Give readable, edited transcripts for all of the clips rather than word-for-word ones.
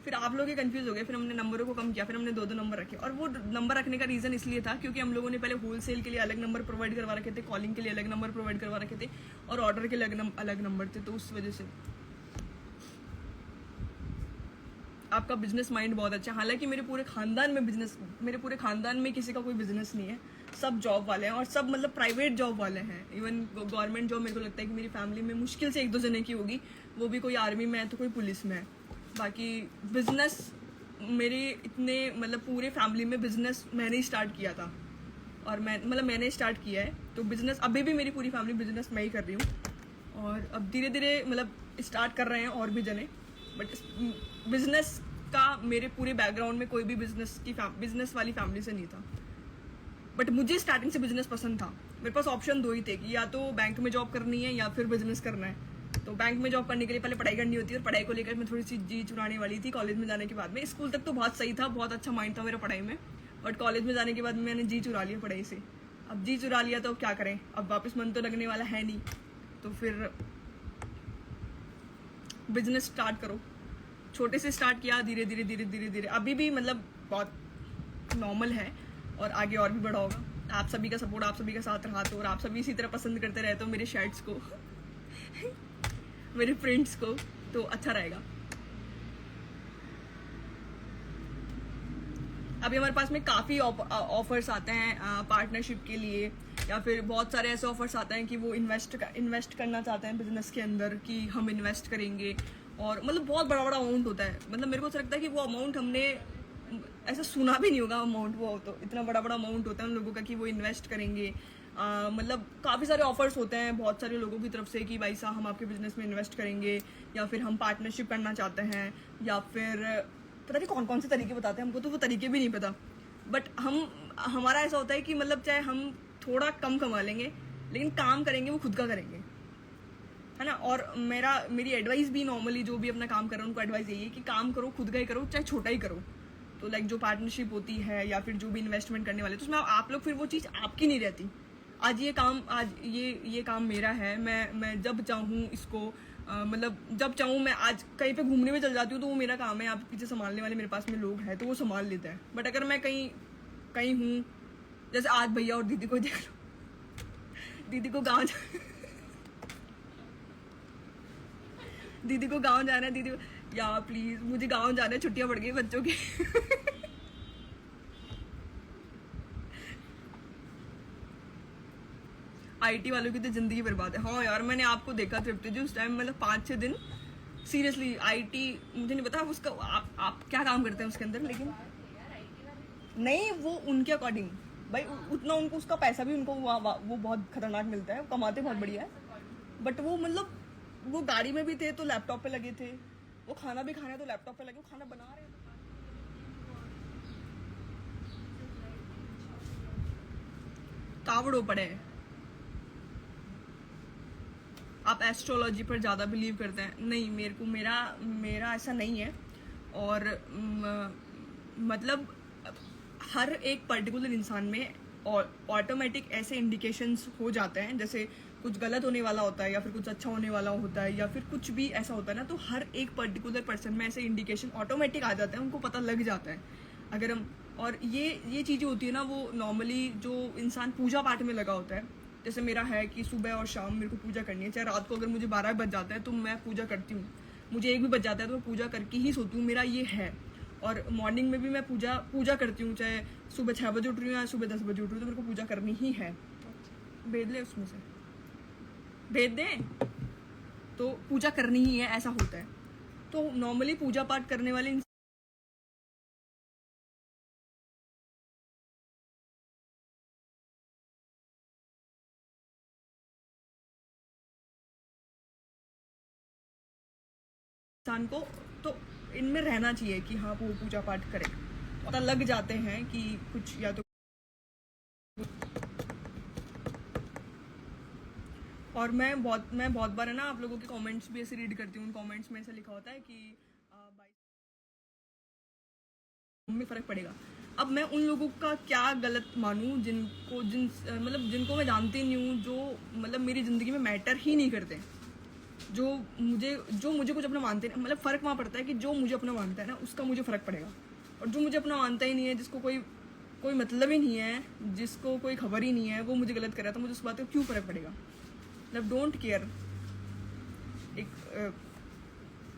फिर आप लोग कंफ्यूज हो गए, फिर हमने नंबरों को कम किया, फिर हमने 2-2 नंबर रखे। और वो नंबर रखने का रीज़न इसलिए था क्योंकि हम लोगों ने पहले होलसेल के लिए अलग नंबर प्रोवाइड करवा रखे थे, कॉलिंग के लिए अलग नंबर प्रोवाइड करवा रखे थे, और ऑर्डर के लिए अलग नंबर थे। तो उस वजह से आपका बिजनेस माइंड बहुत अच्छा है। हालांकि मेरे पूरे खानदान में किसी का कोई बिजनेस नहीं है, सब जॉब वाले हैं, और सब मतलब प्राइवेट जॉब वाले हैं। इवन गवर्नमेंट जॉब मेरे को लगता है कि मेरी फैमिली में मुश्किल से 1-2 जने की होगी, वो भी कोई आर्मी में है तो कोई पुलिस में है। बाकी बिजनेस मेरे इतने मतलब पूरे फैमिली में बिजनेस मैंने ही स्टार्ट किया था, और मैंने स्टार्ट किया है। तो बिजनेस अभी भी मेरी पूरी फैमिली बिजनेस मैं ही कर रही हूँ, और अब धीरे धीरे मतलब स्टार्ट कर रहे हैं और भी जने। बट बिजनेस का मेरे पूरे बैकग्राउंड में कोई भी बिजनेस वाली फैमिली से नहीं था। बट मुझे स्टार्टिंग से बिजनेस पसंद था। मेरे पास ऑप्शन 2 ही थे कि या तो बैंक में जॉब करनी है या फिर बिजनेस करना है। तो बैंक में जॉब करने के लिए पहले पढ़ाई करनी होती है, और पढ़ाई को लेकर मैं थोड़ी सी जी चुराने वाली थी कॉलेज में जाने के बाद में। स्कूल तक तो बहुत सही था, बहुत अच्छा माइंड था मेरा पढ़ाई में, बट कॉलेज में जाने के बाद मैंने जी चुरा लिया पढ़ाई से। अब जी चुरा लिया तो क्या करें, अब वापस मन तो लगने वाला है नहीं, तो फिर बिजनेस स्टार्ट करो। छोटे से स्टार्ट किया, धीरे धीरे अभी भी मतलब बहुत नॉर्मल है, और आगे और भी बड़ा होगा। आप सभी का सपोर्ट, आप सभी का साथ रहा तो, और आप सभी इसी तरह पसंद करते रहे तो मेरे शर्ट्स को मेरे प्रिंट्स को, तो अच्छा रहेगा। अभी हमारे पास में काफ़ी ऑफर्स आते हैं पार्टनरशिप के लिए, या फिर बहुत सारे ऐसे ऑफर्स आते हैं कि वो इन्वेस्ट करना चाहते हैं बिजनेस के अंदर, कि हम इन्वेस्ट करेंगे, और मतलब बहुत बड़ा बड़ा अमाउंट होता है। मतलब मेरे को ऐसा लगता है कि वो अमाउंट हमने ऐसा सुना भी नहीं होगा अमाउंट, वो तो इतना बड़ा बड़ा अमाउंट होता है उन लोगों का कि वो इन्वेस्ट करेंगे। मतलब काफ़ी सारे ऑफर्स होते हैं बहुत सारे लोगों की तरफ से कि भाई साहब हम आपके बिजनेस में इन्वेस्ट करेंगे, या फिर हम पार्टनरशिप करना चाहते हैं, या फिर पता नहीं कौन कौन से तरीके बताते हैं, हमको तो वो तरीके भी नहीं पता। बट हमारा ऐसा होता है कि मतलब चाहे हम थोड़ा कम कमा लेंगे, लेकिन काम करेंगे वो खुद का करेंगे, है ना। और मेरी एडवाइस भी नॉर्मली जो भी अपना काम कर रहे हैं उनको एडवाइस यही है कि काम करो, खुद का ही करो, चाहे छोटा ही करो। तो लाइक जो पार्टनरशिप होती है या फिर जो भी इन्वेस्टमेंट करने वाले, तो उसमें आप लोग फिर वो चीज़ आपकी नहीं रहती। आज ये काम मेरा है, मैं जब चाहूँ इसको मतलब जब चाहूँ मैं आज कहीं पे घूमने में चल जाती हूँ, तो वो मेरा काम है। आप पीछे संभालने वाले मेरे पास में लोग हैं तो वो संभाल लेते हैं। बट अगर मैं कहीं हूँ, जैसे आज भैया और दीदी को देख लो, दीदी को गाँव जाना है, दीदी या प्लीज मुझे गाँव जाना है, छुट्टियां पड़ गई बच्चों की आईटी वालों की तो जिंदगी बर्बाद है। हाँ यार, मैंने आपको देखा तृप्ति जी उस टाइम, मतलब 5-6 दिन सीरियसली आईटी, मुझे नहीं पता उसका आप क्या काम करते हैं उसके अंदर, लेकिन नहीं वो उनके अकॉर्डिंग भाई उतना उनको उसका पैसा भी उनको वो बहुत खतरनाक मिलता है, कमाते बहुत बढ़िया है। बट वो मतलब वो गाड़ी में भी थे तो लैपटॉप पे लगे थे, वो खाना भी खाना है तो लैपटॉप पे लगे, वो खाना बना रहे हैं तावड़ो पड़े हैं। आप एस्ट्रोलॉजी पर ज़्यादा बिलीव करते हैं? नहीं, मेरा ऐसा नहीं है। और मतलब हर एक पर्टिकुलर इंसान में ऑटोमेटिक ऐसे इंडिकेशंस हो जाते हैं, जैसे कुछ गलत होने वाला होता है या फिर कुछ अच्छा होने वाला होता है या फिर कुछ भी ऐसा होता है ना, तो हर एक पर्टिकुलर पर्सन में ऐसे इंडिकेशन ऑटोमेटिक आ जाते हैं, उनको पता लग जाता है। अगर हम और ये चीज़ें होती है ना, वो नॉर्मली जो इंसान पूजा पाठ में लगा होता है, जैसे मेरा है कि सुबह और शाम मेरे को पूजा करनी है, चाहे रात को अगर मुझे 12 बज जाता है तो मैं पूजा करती हूँ, मुझे 1 भी बज जाता है तो मैं पूजा करके ही सोती हूँ, मेरा ये है। और मॉर्निंग में भी मैं पूजा करती हूँ, चाहे सुबह 6 बजे उठ रही हूँ या सुबह 10 बजे उठ रही हूँ, तो मेरे को पूजा करनी ही है। भेद ले उसमें से, भेद दे, तो पूजा करनी ही है, ऐसा होता है। तो नॉर्मली पूजा पाठ करने वाले इंसान को तो इनमें रहना चाहिए कि हाँ वो पूजा पाठ करे, पता लग जाते हैं कि कुछ या तो। और मैं बहुत बार है ना आप लोगों के कमेंट्स भी ऐसे रीड करती हूँ, कमेंट्स में ऐसा लिखा होता है कि भाई में फर्क पड़ेगा। अब मैं उन लोगों का क्या गलत मानूं जिनको मैं जानती नहीं हूँ, जो मतलब मेरी जिंदगी में मैटर ही नहीं करते। जो मुझे कुछ अपना मानते हैं, मतलब फ़र्क वहाँ पड़ता है कि जो मुझे अपना मानता है ना उसका मुझे फ़र्क पड़ेगा, और जो मुझे अपना मानता ही नहीं है, जिसको कोई मतलब ही नहीं है, जिसको कोई खबर ही नहीं है, वो मुझे गलत कर रहा है, तो मुझे उस बात का क्यों फ़र्क पड़ेगा। मतलब डोंट केयर।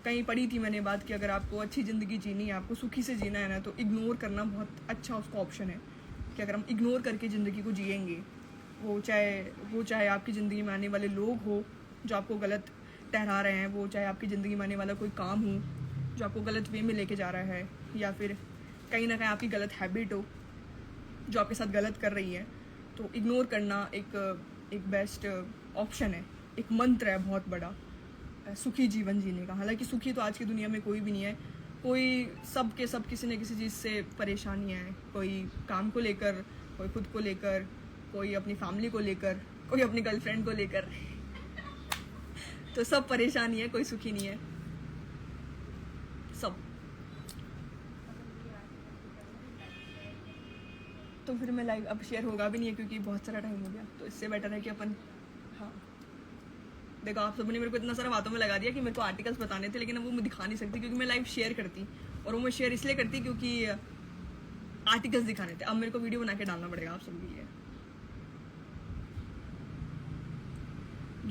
कहीं पढ़ी थी मैंने बात कि अगर आपको अच्छी ज़िंदगी जीनी है, आपको सुखी से जीना है ना, तो इग्नोर करना बहुत अच्छा उसका ऑप्शन है। कि अगर हम इग्नोर करके ज़िंदगी को जिएंगे, वो चाहे आपकी ज़िंदगी में आने वाले लोग हो जो आपको गलत ठहरा रहे हैं, वो चाहे आपकी ज़िंदगी में आने वाला कोई काम हो जो आपको गलत वे में लेके जा रहा है, या फिर कहीं ना कहीं आपकी गलत हैबिट हो जो आपके साथ गलत कर रही है, तो इग्नोर करना एक बेस्ट ऑप्शन है, एक मंत्र है बहुत बड़ा सुखी जीवन जीने का। हालांकि सुखी तो आज की दुनिया में कोई भी नहीं है, सब किसी न किसी चीज़ से परेशानी है, कोई काम को लेकर, कोई खुद को लेकर, कोई अपनी फैमिली को लेकर, कोई अपनी गर्लफ्रेंड को लेकर तो सब परेशानी है, कोई सुखी नहीं है सब। तो फिर मैं लाइव अब शेयर होगा भी नहीं है क्योंकि बहुत सारा टाइम हो गया, तो इससे बेटर है कि अपन, हाँ देखो आप सबने मेरे को इतना सारा बातों में लगा दिया कि मेरे को आर्टिकल्स बताने थे, लेकिन अब वो मैं दिखा नहीं सकती क्योंकि मैं लाइव शेयर करती, और वो मैं शेयर इसलिए करती क्योंकि आर्टिकल्स दिखाने थे। अब मेरे को वीडियो बना के डालना पड़ेगा आप सबके लिए।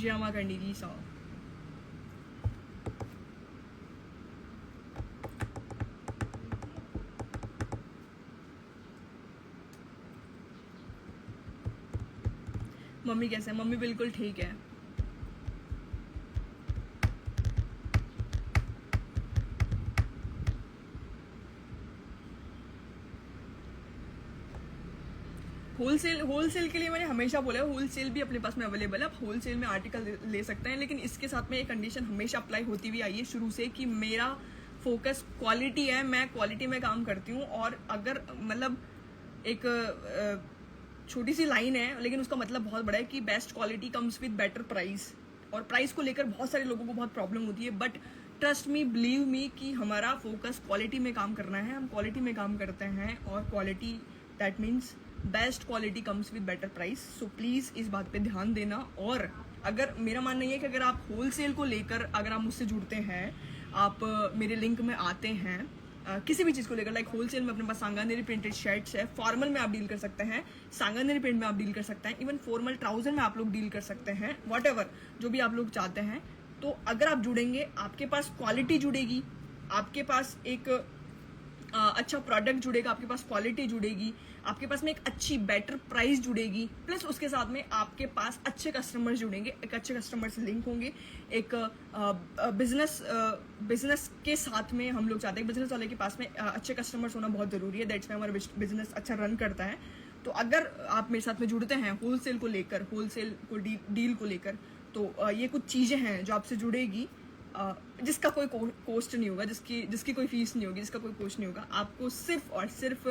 जमा करनी जी साहब। मम्मी कैसे है? मम्मी बिल्कुल ठीक है। होलसेल के लिए मैंने हमेशा बोला है, होलसेल भी अपने पास में अवेलेबल है, आप होलसेल में आर्टिकल ले सकते हैं, लेकिन इसके साथ में एक कंडीशन हमेशा अप्लाई होती हुई आई है शुरू से कि मेरा फोकस क्वालिटी है, मैं क्वालिटी में काम करती हूँ। और अगर मतलब एक छोटी सी लाइन है लेकिन उसका मतलब बहुत बड़ा है कि best quality comes with better price, और प्राइस को लेकर बहुत सारे लोगों को बहुत प्रॉब्लम होती है, but trust me, believe me कि हमारा फोकस क्वालिटी में काम करना है, हम क्वालिटी में काम करते हैं, और quality that means best quality comes with better price. So please इस बात पे ध्यान देना। और अगर मेरा मानना ये है कि अगर आप होलसेल को लेकर अगर आप मुझसे जुड़ते हैं, आप मेरे लिंक में आते हैं, किसी भी चीज़ को लेकर, लाइक होलसेल में अपने पास सांगानेरी प्रिंटेड शर्ट्स है, फॉर्मल में आप डील कर सकते हैं, सांगानेरी प्रिंट में आप डील कर सकते हैं, इवन फॉर्मल ट्राउजर में आप लोग डील कर सकते हैं, वॉट जो भी आप लोग चाहते हैं। तो अगर आप जुड़ेंगे, आपके पास क्वालिटी जुड़ेगी, आपके पास एक अच्छा प्रोडक्ट जुड़ेगा, आपके पास क्वालिटी जुड़ेगी, आपके पास में एक अच्छी बेटर प्राइस जुड़ेगी, प्लस उसके साथ में आपके पास अच्छे कस्टमर्स जुड़ेंगे, एक अच्छे कस्टमर से लिंक होंगे। एक बिजनेस के साथ में हम लोग चाहते हैं, बिजनेस वाले के पास में अच्छे कस्टमर्स होना बहुत ज़रूरी है, दैट्स वाई हमारा बिजनेस अच्छा रन करता है। तो अगर आप मेरे साथ में जुड़ते हैं होलसेल को लेकर, होलसेल को डील को लेकर, तो ये कुछ चीज़ें हैं जो आपसे जुड़ेगी, जिसका कोई कॉस्ट नहीं होगा, जिसकी कोई फीस नहीं होगी, जिसका कोई कॉस्ट नहीं होगा। आपको सिर्फ और सिर्फ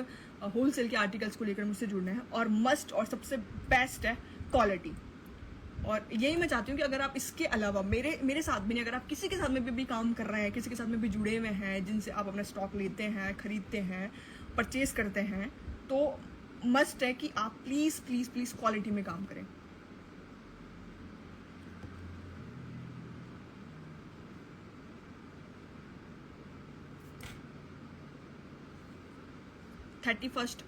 होलसेल के आर्टिकल्स को लेकर मुझसे जुड़ना है, और मस्ट और सबसे बेस्ट है क्वालिटी। और यही मैं चाहती हूँ कि अगर आप इसके अलावा मेरे साथ भी नहीं, अगर आप किसी के साथ में भी काम कर रहे हैं, किसी के साथ में भी जुड़े हुए हैं, जिनसे आप अपना स्टॉक लेते हैं, खरीदते हैं, परचेज करते हैं, तो मस्ट है कि आप प्लीज़ प्लीज़ प्लीज़ क्वालिटी में काम करें।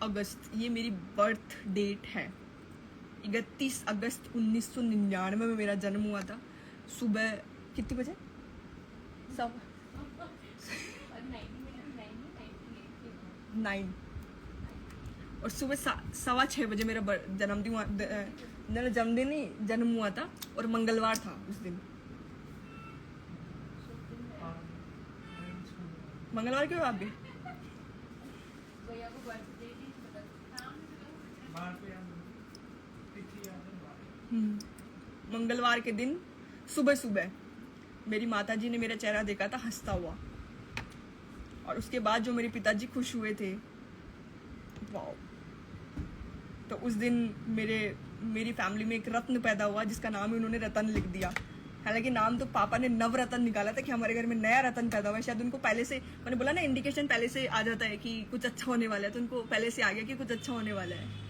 अगस्त ये मेरी बर्थ डेट है। 31 अगस्त 1999 में मेरा जन्म हुआ था। सुबह कितने बजे? सब 9 और सुबह 6:15 बजे मेरा जन्मदिन नहीं, जन्म हुआ था, और मंगलवार था उस दिन। मंगलवार क्यों आप भी? मंगलवार के दिन सुबह मेरी माताजी ने मेरा चेहरा देखा था हंसता हुआ, और उसके बाद जो मेरे पिताजी खुश हुए थे, वाओ। तो उस दिन मेरी फैमिली में एक रत्न पैदा हुआ जिसका नाम ही उन्होंने रतन लिख दिया। हालांकि नाम तो पापा ने नवरत्न निकाला था कि हमारे घर में नया रतन पैदा हुआ है। शायद उनको पहले से, मैंने बोला ना, इंडिकेशन पहले से आ जाता है कि कुछ अच्छा होने वाला है, तो उनको पहले से आ गया कि कुछ अच्छा होने वाला है।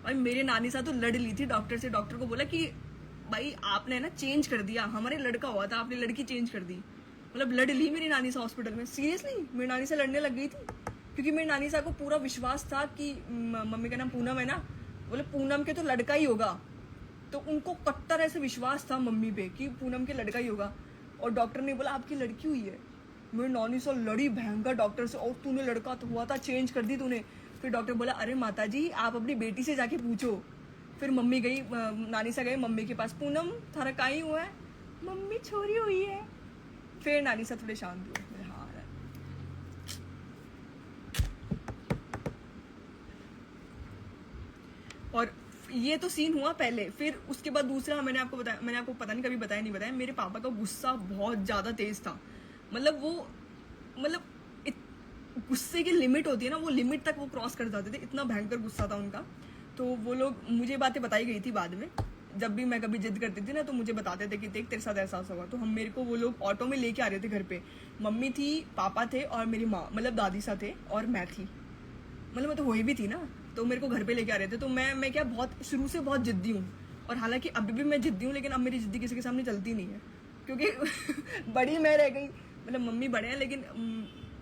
और मेरे नानी साहब तो लड़ ली थी डॉक्टर से, डॉक्टर को बोला कि भाई आपने ना चेंज कर दिया, हमारे लड़का हुआ था, आपने लड़की चेंज कर दी। मतलब लड़ ली मेरी नानी से हॉस्पिटल में, सीरियसली मेरी नानी से लड़ने लग गई थी, क्योंकि मेरी नानी सा को पूरा विश्वास था कि मम्मी का नाम पूनम है ना, बोले पूनम के तो लड़का ही होगा, तो उनको कट्टर ऐसे विश्वास था मम्मी पे कि पूनम के लड़का ही होगा। और डॉक्टर ने बोला आपकी लड़की हुई है। मेरी नानी से लड़ी भयंकर डॉक्टर से, और तूने लड़का तो हुआ था, चेंज कर दी तूने। फिर डॉक्टर बोला अरे माता जी आप अपनी बेटी से जाके पूछो। फिर मम्मी गई, नानी से गई मम्मी के पास, पूनम थारा का ही हुआ है, मम्मी छोरी हुई है। फिर नानी से थोड़े शांत हुए, हाँ। और ये तो सीन हुआ पहले। फिर उसके बाद दूसरा मैंने आपको बताया, मैंने आपको पता नहीं कभी बताया नहीं बताया, मेरे पापा का गुस्सा बहुत ज़्यादा तेज था। मतलब वो मतलब गुस्से की लिमिट होती है ना, वो लिमिट तक वो क्रॉस कर जाते थे, इतना भयंकर गुस्सा था उनका। तो वो लोग, मुझे बातें बताई गई थी बाद में, जब भी मैं कभी जिद करती थी ना तो मुझे बताते थे कि देख तेरे साथ ऐसा हुआ। तो हम, मेरे को वो लोग ऑटो में लेके आ रहे थे घर पे, मम्मी थी, पापा थे और मेरी माँ मतलब दादी सा थे और मैं थी, मतलब मैं तो वही भी थी ना। तो मेरे को घर पे लेके आ रहे थे। तो मैं क्या बहुत शुरू से बहुत जिद्दी हूँ, और हालांकि अभी भी मैं जिद्दी हूँ, लेकिन अब मेरी जिद्दी किसी के सामने चलती नहीं है, क्योंकि बड़ी मैं रह गई। मतलब मम्मी बड़े हैं, लेकिन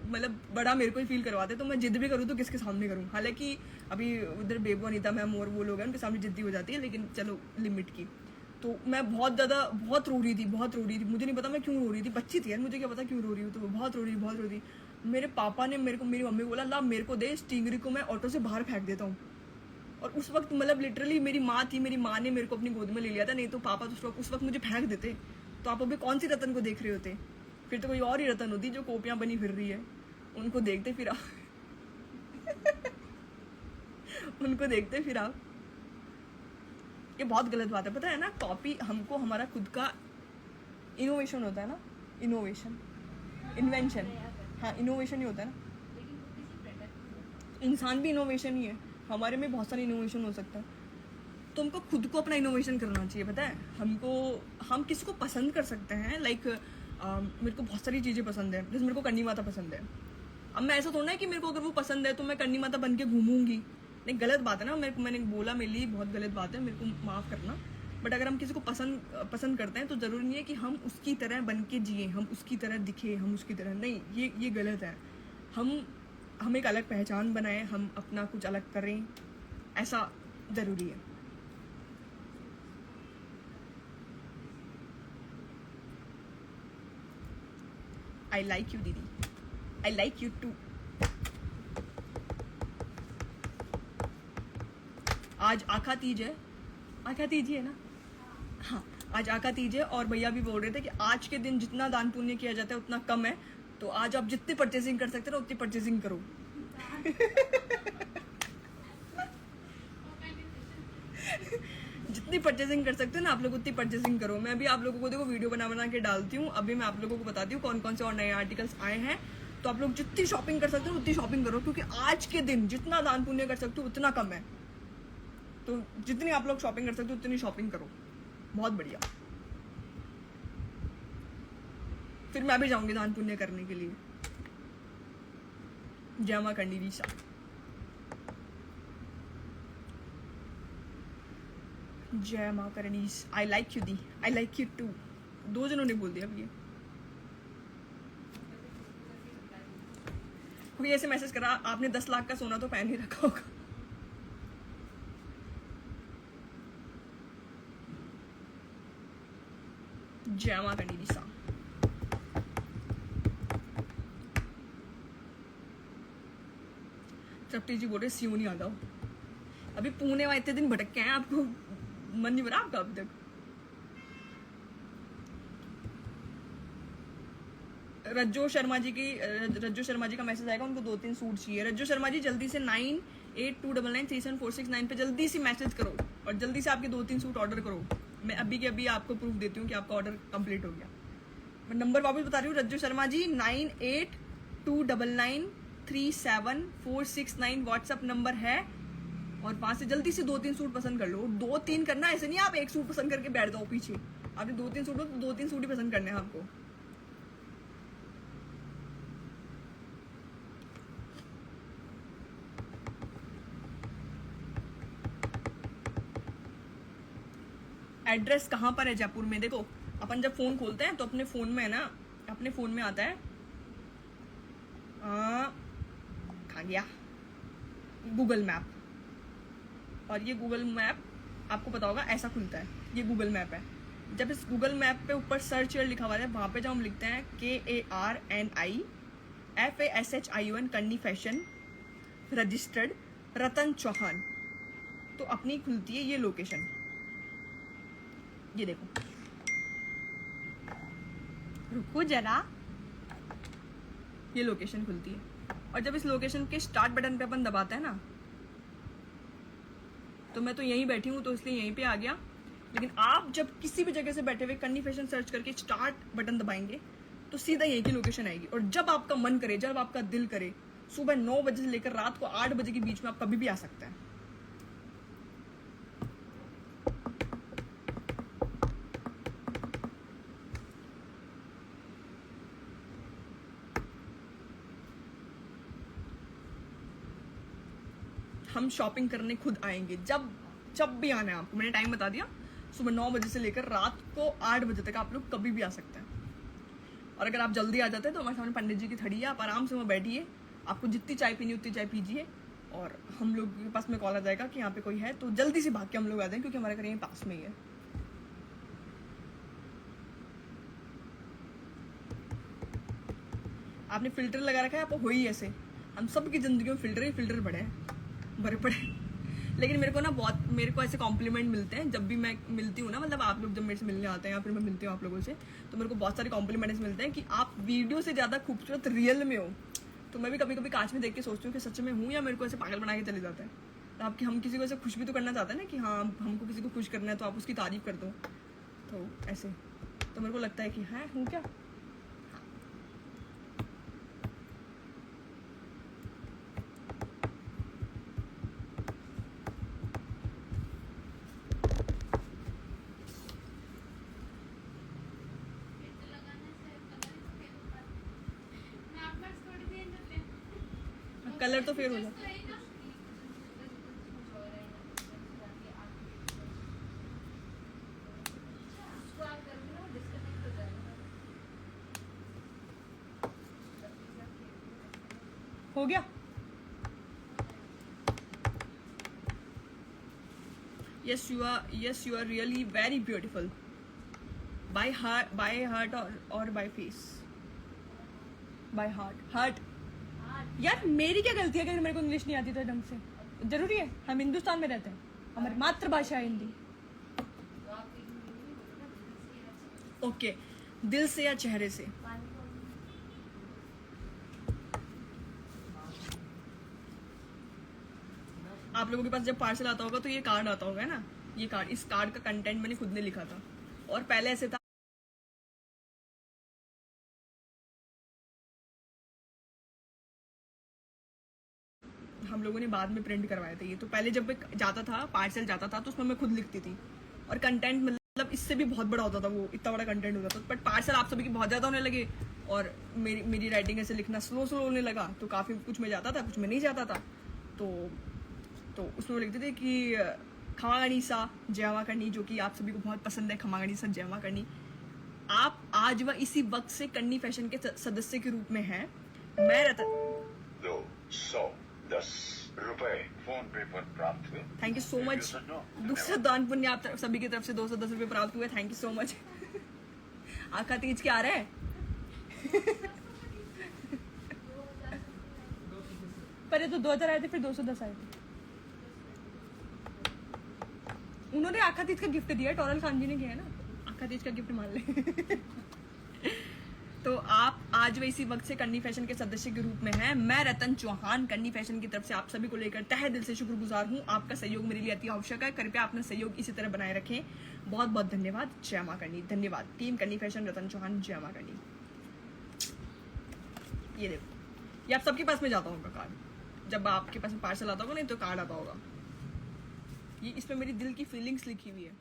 मतलब बड़ा मेरे को ही फील करवाते, तो मैं जिद भी करूँ तो किसके सामने करूँ। हालांकि अभी उधर बेबू अनीता मैम और वो लोग हैं, उनके सामने जिद्दी हो जाती है, लेकिन चलो लिमिट की। तो मैं बहुत ज़्यादा बहुत रो रही थी, बहुत रो रही थी, मुझे नहीं पता मैं क्यों रो रही थी, बच्ची थी यार, मुझे क्या पता क्यों रो रही हूँ। तो बहुत रो रही, बहुत रो रही। मेरे पापा ने मेरे को, मेरी मम्मी को बोला ला मेरे को दे, स्टिंगरी को मैं ऑटो से बाहर फेंक देता हूँ। और उस वक्त मतलब लिटरली मेरी माँ थी, मेरी माँ ने मेरे को अपनी गोद में ले लिया था, नहीं तो पापा तो उस वक्त मुझे फेंक देते। तो आप अभी कौन सी रतन को देख रहे होते, फिर तो कोई और ही रतन होती जो कॉपियाँ बनी फिर रही है, उनको देखते फिर आप उनको देखते फिर आप। ये बहुत गलत बात है, पता है ना। कॉपी, हमको हमारा खुद का इनोवेशन होता है ना, इनोवेशन, इन्वेंशन, हाँ इनोवेशन ही होता है ना। इंसान भी इनोवेशन ही है, हमारे में बहुत सारे इनोवेशन हो सकता है। तो हमको खुद को अपना इनोवेशन करना चाहिए, पता है हमको। हम किसी को पसंद कर सकते हैं, लाइक मेरे को बहुत सारी चीज़ें पसंद है, जैसे मेरे को करनी माता पसंद है। अब मैं ऐसा थोड़ा है कि मेरे को अगर वो पसंद है तो मैं करनी माता बन के घूमूंगी, नहीं गलत बात है ना। मेरे को, मैंने बोला मेरे लिए बहुत गलत बात है, मेरे को माफ़ करना। बट अगर हम किसी को पसंद करते हैं तो ज़रूरी नहीं है कि हम उसकी तरह बन के जिए, हम उसकी तरह दिखे, हम उसकी तरह नहीं, ये गलत है। हम एक अलग पहचान बनाएं, हम अपना कुछ अलग करें, ऐसा ज़रूरी है। आई लाइक यू दीदी, आई लाइक यू टू। आज आखा तीज है, आखा तीज ही है ना, हाँ आज आखा तीज है। और भैया भी बोल रहे थे कि आज के दिन जितना दान पुण्य किया जाता है उतना कम है, तो आज आप जितनी परचेसिंग कर सकते हो उतनी परचेसिंग करो। जितनी परचेसिंग कर सकते हो ना आप लोग उतनी परचेसिंग करो। मैं भी आप लोगों को देखो वीडियो बना बना के डालती हूँ, अभी मैं आप लोगों को बताती हूँ कौन कौन से और नए आर्टिकल्स आए हैं। तो आप लोग जितनी शॉपिंग कर सकते हो उतनी शॉपिंग करो, क्योंकि आज के दिन जितना दान पुण्य कर सकते हो उतना कम है। तो जितनी आप लोग शॉपिंग कर सकते हो उतनी शॉपिंग करो, बहुत बढ़िया। फिर मैं भी जाऊंगी दान पुण्य करने के लिए। जय मां करनी रीशा, जय मां करणीश। आई लाइक यू दी, आई लाइक यू टू। दो जनों ने बोल दिया अब ये, कोई ऐसे मैसेज करा आपने 10 लाख का सोना तो पहन ही रखा होगा। जय मां करनी रीशा। चपटी जी बोल रहे सियोनी आ जाओ। अभी पुणे में इतने दिन भटक के हैं, आपको मन नहीं बना आपका अभी तक। रज्जो शर्मा जी का मैसेज आएगा, उनको 2-3 सूट चाहिए। रज्जो शर्मा जी जल्दी से 9829937469 पे जल्दी से मैसेज करो और जल्दी से आपके 2-3 सूट ऑर्डर करो। मैं अभी के अभी आपको प्रूफ देती हूँ कि आपका ऑर्डर कंप्लीट हो गया। मैं नंबर वापस बता रही हूँ, रज्जो शर्मा जी 9829937469 व्हाट्सअप नंबर है। और वहां से जल्दी से 2-3 सूट पसंद कर लो। 2-3 करना, ऐसे नहीं आप एक सूट पसंद करके बैठ जाओ पीछे। आपने 2-3 सूट हो तो 2-3 सूट ही पसंद करने हैं आपको। एड्रेस कहाँ पर है जयपुर में? देखो, अपन जब फोन खोलते हैं तो अपने फोन में है ना, अपने फोन में आता है कहाँ गया, गूगल मैप। और ये गूगल मैप आपको पता होगा ऐसा खुलता है, ये गूगल मैप है। जब इस गूगल मैप पे ऊपर सर्च लिखा हुआ है, वहाँ पे जब हम लिखते हैं KARNIFASHION कन्नी फैशन रजिस्टर्ड रतन चौहान, तो अपनी खुलती है ये लोकेशन। ये देखो, रुको जरा, ये लोकेशन खुलती है। और जब इस लोकेशन के स्टार्ट बटन पे अपन दबाते हैं ना, तो मैं तो यहीं बैठी हूँ तो इसलिए यहीं पे आ गया। लेकिन आप जब किसी भी जगह से बैठे हुए कन्नी फैशन सर्च करके स्टार्ट बटन दबाएंगे तो सीधा यहीं की लोकेशन आएगी। और जब आपका मन करे, जब आपका दिल करे, सुबह 9 बजे से लेकर रात को 8 बजे के बीच में आप कभी भी आ सकते हैं। हम शॉपिंग करने खुद आएंगे, जब भी आना है आपको। मैंने टाइम बता दिया, सुबह 9 बजे से लेकर रात को 8 बजे तक आप लोग कभी भी आ सकते हैं। और अगर आप जल्दी आ जाते हैं तो हमारे सामने पंडित जी की थड़ी है, आप आराम से वहाँ बैठिए, आपको जितनी चाय पीनी उतनी चाय पीजिए, और हम लोग के पास में कॉल आ जाएगा कि यहाँ पे कोई है, तो जल्दी से भाग के हम लोग आ जाएं, क्योंकि हमारे घर यहीं पास में ही है। आपने फिल्टर लगा रखा है, आपको हो ही ऐसे, हम सबकी जिंदगी में फिल्टर ही फिल्टर बड़े पड़े। लेकिन मेरे को ना मेरे को ऐसे कॉम्प्लीमेंट मिलते हैं जब भी मैं मिलती हूँ ना, मतलब आप लोग जब मेरे से मिलने आते हैं या फिर मैं मिलती हूँ आप लोगों से, तो मेरे को बहुत सारे कॉम्प्लीमेंट्स मिलते हैं कि आप वीडियो से ज़्यादा खूबसूरत रियल में हो। तो मैं भी कभी कभी कांच में देख के सोचती हूँ कि सच में हूँ, या मेरे को ऐसे पागल बना के चले जाता है। तो आपकी, हम किसी को ऐसे खुश भी तो करना चाहते हैं ना कि हाँ हमको किसी को खुश करना है, तो आप उसकी तारीफ कर दो, तो ऐसे। तो मेरे को लगता है कि हाँ हूँ क्या। कलर तो फेर हो जाता है। हो गया। Yes, you are really very beautiful. By heart or by face? By heart. यार मेरी क्या गलती है अगर मेरे को इंग्लिश नहीं आती तो ढंग से? जरूरी है? हम हिंदुस्तान में रहते हैं, हमारी मातृभाषा है हिंदी। ओके, दिल से या चेहरे से? आप लोगों के पास जब पार्सल आता होगा तो ये कार्ड आता होगा ना, ये कार्ड, इस कार्ड का कंटेंट मैंने खुद ने लिखा था। और पहले ऐसे था, हम लोगों ने बाद में प्रिंट करवाए थे ये। तो पहले जब जाता था, पार्सल जाता था, तो उसमें मैं खुद लिखती थी। और कंटेंट मतलब इससे भी बहुत बड़ा होता था, वो इतना बड़ा कंटेंट होता था। बट पार्सल आप सभी की बहुत ज़्यादा होने लगे, और मेरी राइटिंग ऐसे लिखना स्लो होने लगा, तो काफ़ी कुछ में जाता था, कुछ में नहीं जाता था। तो उसमें लिखते थे कि खमागणी सा जयवा करनी, जो कि आप सभी को बहुत पसंद है, खमागणी सा जयवा करनी। आप आज व इसी वक्त से कन्नी फैशन के सदस्य के रूप में हैं। मैं रतन 210 रुपए फोन पे पर प्राप्त हुए। Thank you so much. दूसरा दान पुण्य आप सभी की तरफ से 210 रुपये प्राप्त हुए। Thank you so much. आखा तीज के आ रहे हैं। पहले तो 2000 आए थे, फिर 210 आए थे। उन्होंने आखा तीज का गिफ्ट दिया, टोरल खान जी ने किया है ना, आखा तीज का गिफ्ट मान ले। तो आप आज व इसी वक्त से कन्नी फैशन के सदस्य के रूप में हैं। मैं रतन चौहान कन्नी फैशन की तरफ से आप सभी को लेकर तहे दिल से शुक्रगुजार हूँ। आपका सहयोग मेरे लिए अति आवश्यक है, कृपया अपना सहयोग इसी तरह बनाए रखें। बहुत बहुत धन्यवाद। जय मां करनी। धन्यवाद टीम कन्नी फैशन, रतन चौहान, जय मां करनी। ये देखो, ये आप सबके पास में जाता होगा कार्ड, जब आपके पास में पार्सल आता होगा, नहीं तो कार्ड आता होगा। ये इसमें मेरी दिल की फीलिंग्स लिखी हुई है।